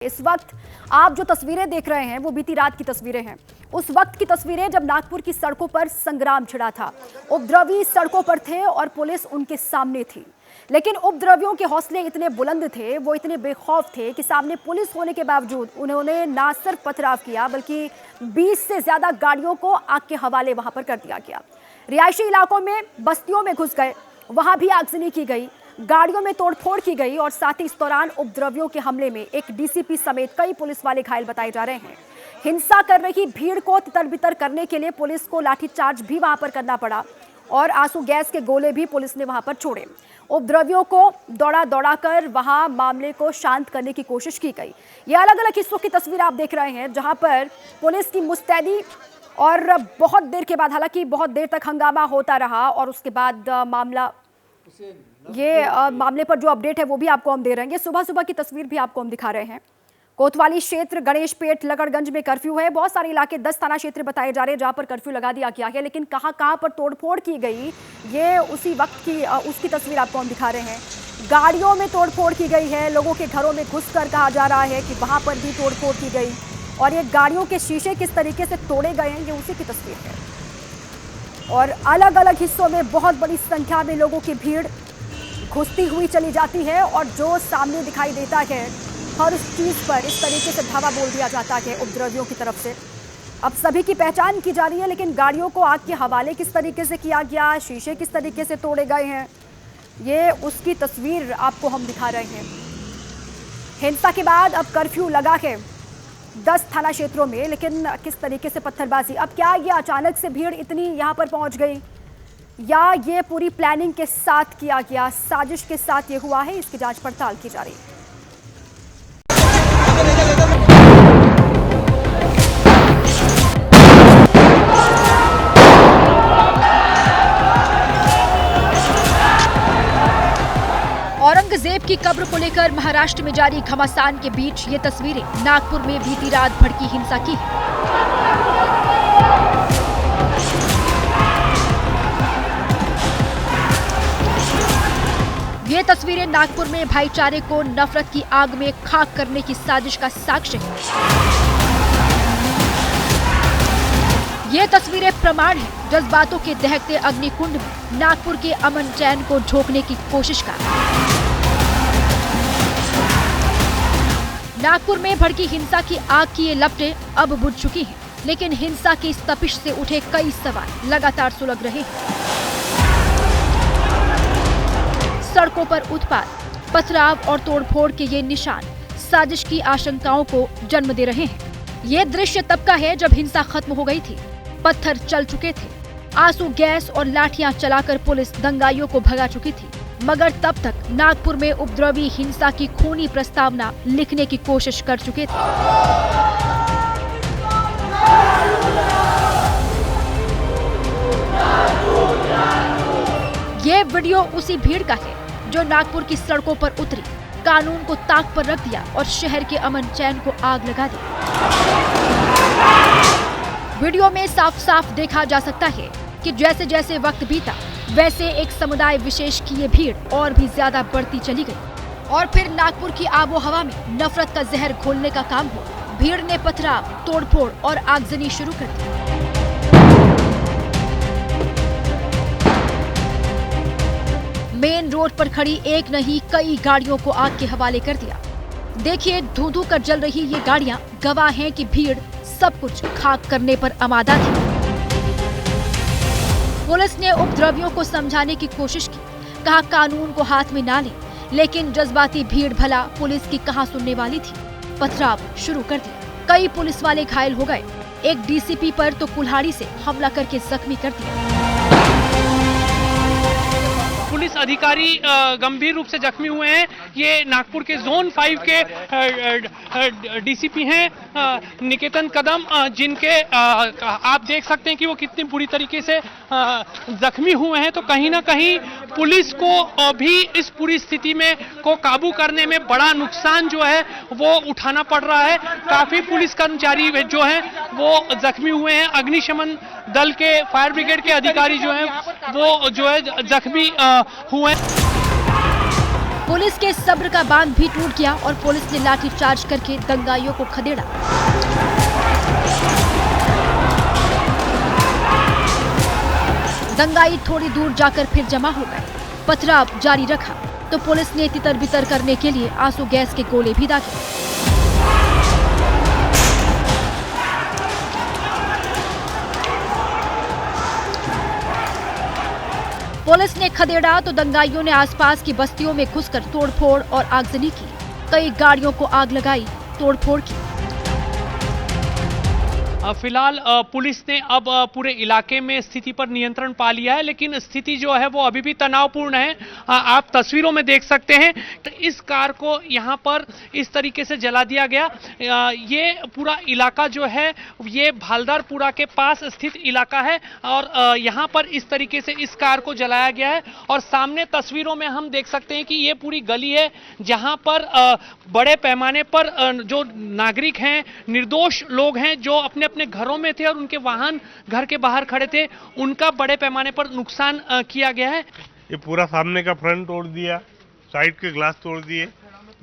इस वक्त आप जो तस्वीरें देख रहे हैं वो बीती रात की तस्वीरें हैं। उस वक्त की तस्वीरें जब नागपुर की सड़कों पर संग्राम छिड़ा था। उपद्रवी सड़कों पर थे और पुलिस उनके सामने थी, लेकिन उपद्रवियों के हौसले इतने बुलंद थे, वो इतने बेखौफ थे कि सामने पुलिस होने के बावजूद उन्होंने ना सिर्फ पथराव किया बल्कि 20 से ज्यादा गाड़ियों को आग के हवाले वहां पर कर दिया गया। रिहायशी इलाकों में, बस्तियों में घुस गए, वहां भी आगजनी की गई, गाड़ियों में तोड़फोड़ की गई और साथ ही इस दौरान उपद्रवियों के हमले में एक डीसीपी समेत कई पुलिस वाले घायल बताए जा रहे हैं। हिंसा कर रही भीड़ को तितर-बितर करने के लिए पुलिस को लाठीचार्ज भी वहां पर करना पड़ा और आंसू गैस के गोले भी पुलिस ने वहां पर छोड़े। उपद्रवियों को दौड़ा कर वहां मामले को शांत करने की कोशिश की गई। ये अलग अलग हिस्सों की तस्वीर आप देख रहे हैं जहां पर पुलिस की मुस्तैदी और बहुत देर के बाद, हालांकि बहुत देर तक हंगामा होता रहा और उसके बाद मामले पर जो अपडेट है वो भी आपको हम दे रहे हैं। सुबह सुबह की तस्वीर भी आपको हम दिखा रहे हैं। कोतवाली क्षेत्र, गणेश पेट, लगड़गंज में कर्फ्यू है। बहुत सारे इलाके 10 थाना क्षेत्र बताए जा रहे हैं जहां पर कर्फ्यू लगा दिया गया है, लेकिन कहां पर तोड़फोड़ की गई ये उसी वक्त की उसकी तस्वीर आपको हम दिखा रहे हैं। गाड़ियों में तोड़फोड़ की गई है, लोगों के घरों में घुसकर कहा जा रहा है कि वहां पर भी तोड़फोड़ की गई और ये गाड़ियों के शीशे किस तरीके से तोड़े गए हैं ये उसी की तस्वीर है। और अलग अलग हिस्सों में बहुत बड़ी संख्या में लोगों की भीड़ घुसती हुई चली जाती है और जो सामने दिखाई देता है हर उस चीज पर इस तरीके से धावा बोल दिया जाता है उपद्रवियों की तरफ से। अब सभी की पहचान की जा रही है, लेकिन गाड़ियों को आग के हवाले किस तरीके से किया गया, शीशे किस तरीके से तोड़े गए हैं, ये उसकी तस्वीर आपको हम दिखा रहे हैं। हिंसा के बाद अब कर्फ्यू लगा है 10 थाना क्षेत्रों में, लेकिन किस तरीके से पत्थरबाजी, अब क्या ये अचानक से भीड़ इतनी यहाँ पर पहुंच गई या ये पूरी प्लानिंग के साथ किया गया, साजिश के साथ ये हुआ है, इसकी जांच पड़ताल की जा रही है। औरंगजेब की कब्र को लेकर महाराष्ट्र में जारी घमासान के बीच ये तस्वीरें नागपुर में बीती रात भड़की हिंसा की है। ये तस्वीरें नागपुर में भाईचारे को नफरत की आग में खाक करने की साजिश का साक्ष्य है। ये तस्वीरें प्रमाण है जज्बातों के दहकते अग्निकुंड में नागपुर के अमन चैन को झोंकने की कोशिश का। नागपुर में भड़की हिंसा की आग की ये लपटें अब बुझ चुकी हैं, लेकिन हिंसा की इस तपिश से उठे कई सवाल लगातार सुलग रहे हैं। सड़कों पर उत्पात, पथराव और तोड़फोड़ के ये निशान साजिश की आशंकाओं को जन्म दे रहे हैं। ये दृश्य तब का है जब हिंसा खत्म हो गई थी, पत्थर चल चुके थे, आंसू गैस और लाठियां चलाकर पुलिस दंगाइयों को भगा चुकी थी, मगर तब तक नागपुर में उपद्रवी हिंसा की खूनी प्रस्तावना लिखने की कोशिश कर चुके थे। ये वीडियो उसी भीड़ का है जो नागपुर की सड़कों पर उतरी, कानून को ताक पर रख दिया और शहर के अमन चैन को आग लगा दी। वीडियो में साफ साफ देखा जा सकता है कि जैसे जैसे वक्त बीता वैसे एक समुदाय विशेष की ये भीड़ और भी ज्यादा बढ़ती चली गई और फिर नागपुर की आबो हवा में नफरत का जहर घोलने का काम हुआ। भीड़ ने पथराव, तोड़फोड़ और आगजनी शुरू कर दी। मेन रोड पर खड़ी एक नहीं कई गाड़ियों को आग के हवाले कर दिया। देखिए, धू-धू कर जल रही ये गाड़ियां गवाह हैं कि भीड़ सब कुछ खाक करने पर आमादा थी। पुलिस ने उपद्रवियों को समझाने की कोशिश की, कहा कानून को हाथ में ना लें, लेकिन जज्बाती भीड़ भला पुलिस की कहां सुनने वाली थी। पथराव शुरू कर दिया, कई पुलिस वाले घायल हो गए, एक डीसीपी पर तो कुल्हाड़ी से हमला करके जख्मी कर दिया। पुलिस अधिकारी गंभीर रूप से जख्मी हुए हैं। ये नागपुर के जोन 5 के डीसीपी हैं निकेतन कदम, जिनके आप देख सकते हैं कि वो कितनी बुरी तरीके से जख्मी हुए हैं। तो कहीं ना कहीं पुलिस को भी इस पूरी स्थिति में को काबू करने में बड़ा नुकसान जो है वो उठाना पड़ रहा है। काफी पुलिस कर्मचारी जो हैं वो जख्मी हुए हैं। अग्निशमन दल के, फायर ब्रिगेड के अधिकारी जो हैं वो जो है जख्मी हुए। पुलिस के सब्र का बांध भी टूट गया और पुलिस ने लाठीचार्ज करके दंगाइयों को खदेड़ा। दंगाई थोड़ी दूर जाकर फिर जमा हो गए। पथराव जारी रखा तो पुलिस ने तितर बितर करने के लिए आंसू गैस के गोले भी दागे। पुलिस ने खदेड़ा तो दंगाइयों ने आसपास की बस्तियों में घुसकर तोड़फोड़ और आगजनी की। कई गाड़ियों को आग लगाई, तोड़फोड़ की। फिलहाल पुलिस ने अब पूरे इलाके में स्थिति पर नियंत्रण पा लिया है, लेकिन स्थिति जो है वो अभी भी तनावपूर्ण है। आप तस्वीरों में देख सकते हैं तो इस कार को यहाँ पर इस तरीके से जला दिया गया। ये पूरा इलाका जो है ये भालदारपुरा के पास स्थित इलाका है और यहाँ पर इस तरीके से इस कार को जलाया गया है। और सामने तस्वीरों में हम देख सकते हैं कि ये पूरी गली है जहाँ पर बड़े पैमाने पर जो नागरिक हैं, निर्दोष लोग हैं जो अपने अपने घरों में थे और उनके वाहन घर के बाहर खड़े थे, उनका बड़े पैमाने पर नुकसान किया गया है। ये पूरा सामने का फ्रंट तोड़ दिया, साइड के ग्लास तोड़ दिए,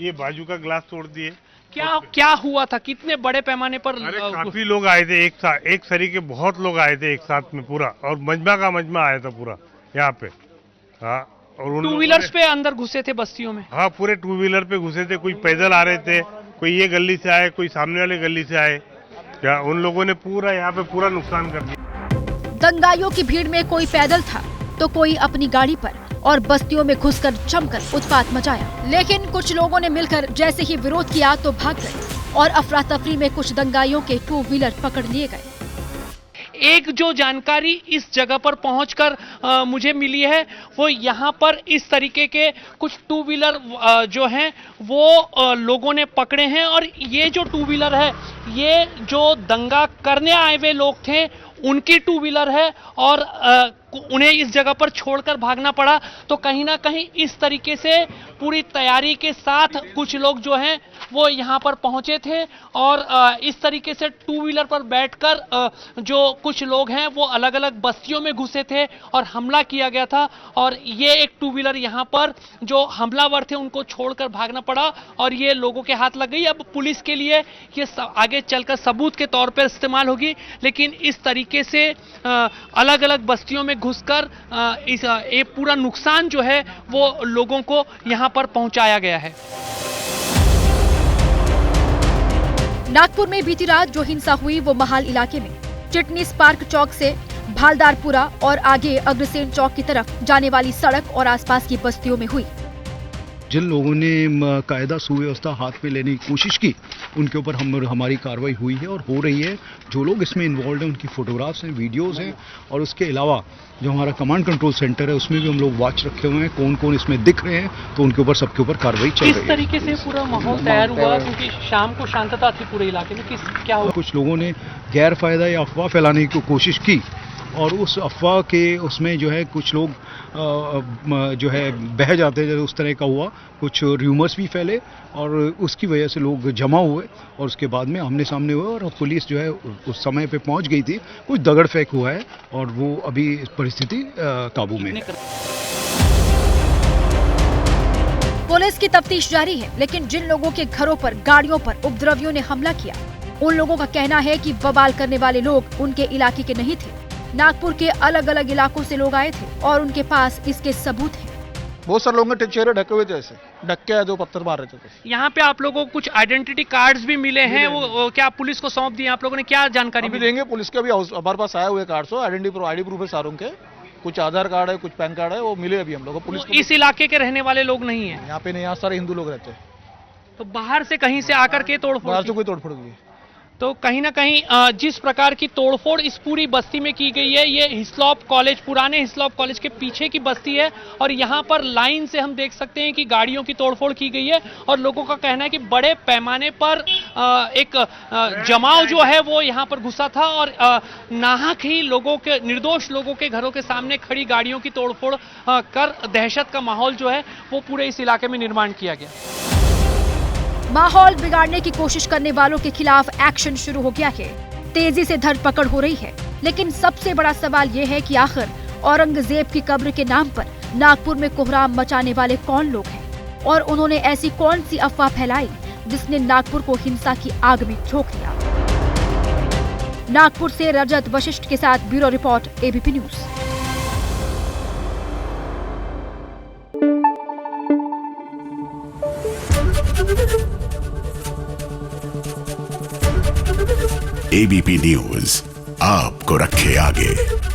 ये बाजू का ग्लास तोड़ दिए। क्या हुआ था? कितने बड़े पैमाने पर? अरे काफी लोग आए थे एक सरी के बहुत लोग आए थे एक साथ में पूरा, और मजमा का मजमा आया था पूरा यहाँ पे। हाँ, और टू व्हीलर्स पे अंदर घुसे थे बस्तियों में? हाँ, पूरे टू व्हीलर पे घुसे थे। कोई पैदल आ रहे थे, कोई ये गली से आए, कोई सामने वाले गली से आए। क्या उन लोगों ने पूरा यहाँ पे पूरा नुकसान कर दिया। दंगाइयों की भीड़ में कोई पैदल था तो कोई अपनी गाड़ी पर और बस्तियों में घुसकर जमकर उत्पात मचाया। लेकिन कुछ लोगों ने मिलकर जैसे ही विरोध किया तो भाग गए और अफरा तफरी में कुछ दंगाइयों के टू व्हीलर पकड़ लिए गए। एक जो जानकारी इस जगह पर पहुंचकर मुझे मिली है वो यहाँ पर इस तरीके के कुछ टू व्हीलर जो हैं वो लोगों ने पकड़े हैं। और ये जो टू व्हीलर है ये जो दंगा करने आए हुए लोग थे उनकी टू व्हीलर है और उन्हें इस जगह पर छोड़कर भागना पड़ा। तो कहीं ना कहीं इस तरीके से पूरी तैयारी के साथ कुछ लोग जो हैं वो यहाँ पर पहुंचे थे और इस तरीके से टू व्हीलर पर बैठकर जो कुछ लोग हैं वो अलग अलग बस्तियों में घुसे थे और हमला किया गया था। और ये एक टू व्हीलर यहाँ पर जो हमलावर थे उनको छोड़कर भागना पड़ा और ये लोगों के हाथ लग गई। अब पुलिस के लिए ये आगे चलकर सबूत के तौर पर इस्तेमाल होगी, लेकिन इस तरीके से अलग अलग बस्तियों में घुसकर इस ये पूरा नुकसान जो है वो लोगों को यहाँ पर पहुंचाया गया है। नागपुर में बीती रात जो हिंसा हुई वो महाल इलाके में चिटनीस पार्क चौक से भालदारपुरा और आगे अग्रसेन चौक की तरफ जाने वाली सड़क और आसपास की बस्तियों में हुई। जिन लोगों ने कायदा सुव्यवस्था हाथ में लेने की कोशिश की उनके ऊपर हमारी कार्रवाई हुई है और हो रही है। जो लोग इसमें इन्वॉल्व हैं उनकी फोटोग्राफ्स हैं, वीडियोस हैं और उसके अलावा जो हमारा कमांड कंट्रोल सेंटर है उसमें भी हम लोग वॉच रखे हुए हैं। कौन कौन इसमें दिख रहे हैं तो उनके ऊपर सबके ऊपर कार्रवाई चल रही है। किस तरीके से पूरा माहौल तैयार हुआ क्योंकि शाम को शांतता थी पूरे इलाके में, क्या हुआ? कुछ लोगों ने गैर फायदा या अफवाह फैलाने की कोशिश की और उस अफवाह के उसमें जो है कुछ लोग जो है बह जाते हैं। उस तरह का हुआ, कुछ र्यूमर्स भी फैले और उसकी वजह से लोग जमा हुए और उसके बाद में आमने सामने हुए और पुलिस जो है उस समय पे पहुंच गई थी। कुछ दगड़ फेंक हुआ है और वो अभी परिस्थिति काबू में है। पुलिस की तफ्तीश जारी है, लेकिन जिन लोगों के घरों पर, गाड़ियों पर उपद्रवियों ने हमला किया उन लोगों का कहना है कि बवाल करने वाले लोग उनके इलाके के नहीं थे। नागपुर के अलग अलग इलाकों से लोग आए थे और उनके पास इसके सबूत हैं। बहुत सारे लोगों के चेहरे ढके हुए थे, ऐसे ढक के जो पत्थर मार रहे थे। यहाँ पे आप लोगों को कुछ आइडेंटिटी कार्ड्स भी मिले हैं, वो क्या पुलिस को सौंप दिए? आप लोगों ने क्या जानकारी भी देंगे पुलिस के? अभी हमारे पास आए हुए कार्ड्स हो, आईडी प्रूफ है सारों के, कुछ आधार कार्ड है, कुछ पैन कार्ड है, वो मिले अभी हम लोग को। पुलिस इस इलाके के रहने वाले लोग नहीं है यहाँ पे? नहीं, यहाँ सारे हिंदू लोग रहते हैं। तो बाहर से कहीं से आकर के तोड़फोड़? बाहर से कोई तोड़फोड़ हुई। तो कहीं ना कहीं जिस प्रकार की तोड़फोड़ इस पूरी बस्ती में की गई है, ये हिस्लॉप कॉलेज, पुराने हिस्लॉप कॉलेज के पीछे की बस्ती है और यहाँ पर लाइन से हम देख सकते हैं कि गाड़ियों की तोड़फोड़ की गई है और लोगों का कहना है कि बड़े पैमाने पर एक जमाव जो है वो यहाँ पर घुसा था और नाहक ही लोगों के, निर्दोष लोगों के घरों के सामने खड़ी गाड़ियों की तोड़फोड़ कर दहशत का माहौल जो है वो पूरे इस इलाके में निर्माण किया गया। माहौल बिगाड़ने की कोशिश करने वालों के खिलाफ एक्शन शुरू हो गया है। तेजी से धरपकड़ हो रही है, लेकिन सबसे बड़ा सवाल ये है कि आखिर औरंगजेब की कब्र के नाम पर नागपुर में कोहराम मचाने वाले कौन लोग हैं और उन्होंने ऐसी कौन सी अफवाह फैलाई जिसने नागपुर को हिंसा की आग में झोंक दिया। नागपुर से रजत वशिष्ठ के साथ bureau report, ABP news. ABP news आपको रखे आगे।